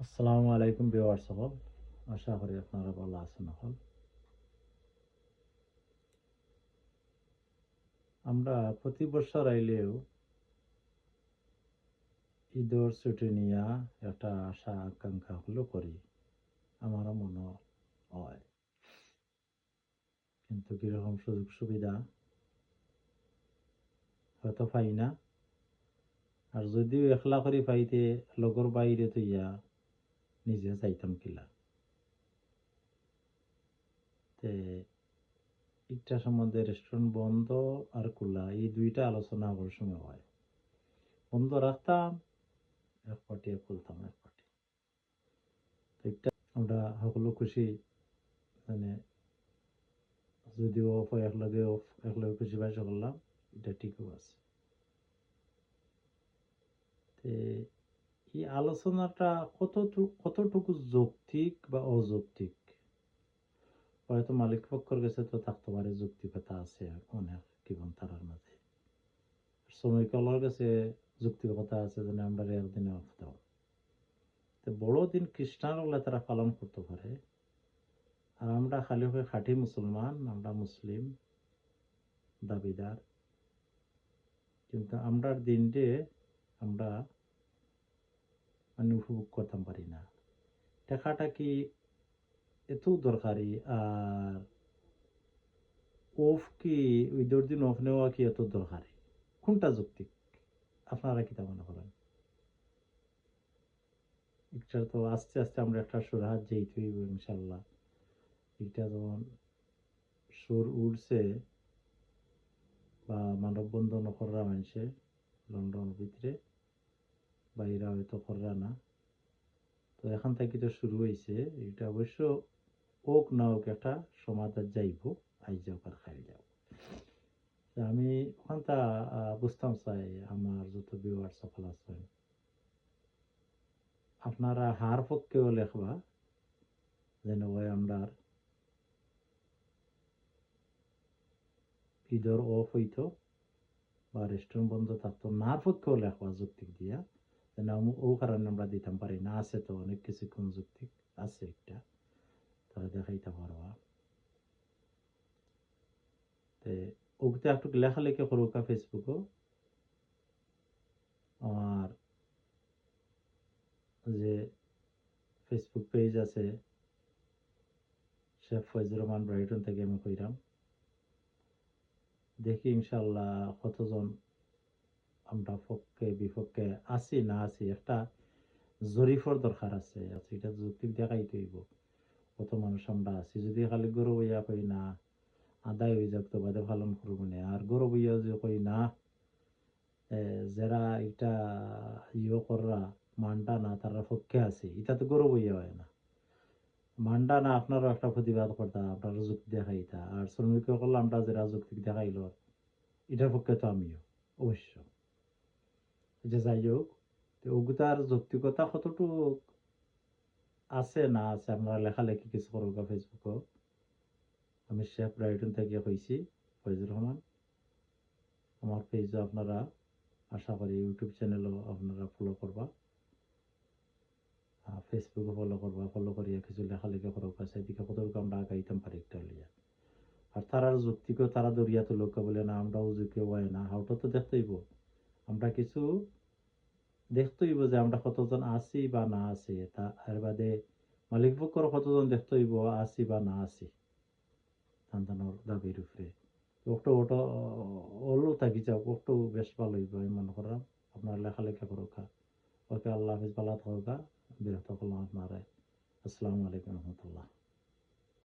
আসসালামু আলাইকুম ভিউয়ার্স সকল, আশা করি আপনারা ভালো আছেন সকল। আমরা প্রতি বছর আইলেও ঈদের ছুটি নিয়ে একটা আশা আকাঙ্ক্ষা হলো করি, আমারও মনে হয়, কিন্তু কিরকম সুযোগ সুবিধা হয়তো পাই না। আর যদিও একলা করে পাইতে লগর বাইরে তৈয়া নিজে চাইতাম কিলা তে একটা সম্বন্ধে রেস্টুরেন্ট বন্ধ আর খোলা এই দুইটা আলোচনা হওয়ার সময় হয়। বন্ধ রাখতাম এক পার্টি, খুলতাম এক পার্টি, আমরা সকলো খুশি, মানে যদিও অফ হয় একলগে খুশি বাসা করলাম, এটা ঠিকও আছে। এই আলোচনাটা কতটুকু যৌক্তিক বা অযৌক্তিক, হয়তো মালিক পক্ষের কাছে তো থাকতে পারে যৌক্তিকতা আছে অনেক জীবন তারার মাঝে, শ্রমিকদের কাছে যৌক্তিকতা আছে, যেন আমরা একদিনে অফ দেওয়া বড় দিন খ্রিস্টান হলে তারা পালন করতে পারে, আর আমরা খালি হয়ে খাঁটি মুসলমান, আমরা মুসলিম দাবিদার, কিন্তু আমরার দিনটে আমরা মানে উপভোগ করতাম পারি না। টাকাটা কি এত দরকারি, আর অফ কি ওই দিন অফ নেওয়া কি এত দরকারি, কোনটা যৌক্তিক? আপনারা কি তা মনে করেন? এটা তো আস্তে আস্তে আমরা একটা সুরাহাত যেইতে হইব ইনশাল্লাহ। এটা যখন সুর উঠছে বা মানববন্ধন কররা মানুষে লন্ডন ভিতরে, বাইরা হয়তো কররা না, তো এখান থেকে তো শুরু হয়েছে। এটা অবশ্য ওক না ওক একটা সমাধান যাইব, আই যাও আর খাই যাও। আমি ওখানটা বুঝতাম চাই আমার যত ভিউয়ার সফল আছেন, আপনারা হার পক্ষেও লেখবা যেন ওই আমরা ঈদের অফ হইতো বা রেস্টুরেন্ট বন্ধ থাকতো, না পক্ষেও লেখবা যৌক্তিক দিয়া, যেন ও কারণে আমরা দিতাম পারি না। আছে তো অনেক কিছুক্ষণ যৌক্তিক আছে, একটা তারা দেখাইতে পারবা। ওগুতে একটু লেখালেখি করুকা ফেসবুকও। আর যে ফেসবুক পেজ আছে শেখ ফয়জুর রহমান ব্রাইটন থেকে আমি কইরাম, দেখি ইনশাল্লাহ কতজন আমরা পক্ষে বিপক্ষে আছি না আছি, একটা জরিফর দরকার আছে। এটা যৌক্তিক দেখাইতে হইব কত মানুষ আমরা আছি। যদি খালি গরু বইয়া কই না আদায় হয়ে যাক তো বাদে পালন করবো না, আর গরু বইয়া যে কই না যারা এটা কররা মানটা না তারা পক্ষে আছে, এটা তো গরু বইয়া হয় না। মানটা না আপনারও একটা প্রতিবাদ করতা, আপনারা যুক্তি দেখাইতা, আর শ্রমিক করলে আমরা যারা যুক্তি দেখাইল এটার পক্ষে তো আমিও অবশ্য। যে যাই হোক, ওগুতার যৌক্তিকতা কতটুকু আছে না আছে, আপনারা লেখালেখি কিছু করবো ফেসবুকও। আমি শেখ ব্রাইটন থেকে হয়েছি ফয়জুর রহমান। আমার পেজও আপনারা আশা করি, ইউটিউব চ্যানেলও আপনারা ফলো করবা, ফেসবুকও ফলো করবা, ফলো করিয়া কিছু লেখালেখি করবা, সেদিকে কতটুকু আমরা আগাইতাম পারি একটা লিয়া। আর তারার যুক্তিকেও তারা দরিয়া তো লোক বলে না আমরাও যুক্তি হয় না, হাওটা তো দেখতেইব, আমরা কিছু দেখতেইব যে আমরা কতজন আছি বা না আছি, তা এর বাদে মালিক পক্ষর কতজন দেখতেইব আছি বা না আছি সন্তানোর দাবির উপরে। একটু ওটা ওলো থাকি যাও, একটু বেশ ভালো হইব আমি মনে করলাম। আপনার লেখালেখা করোকা। ওকে, আল্লাহ হাফিজ, ভালো থাকা, বিরক্ত করলাম আপনারা। আসসালামু আলাইকুম রহমতুল্লাহ।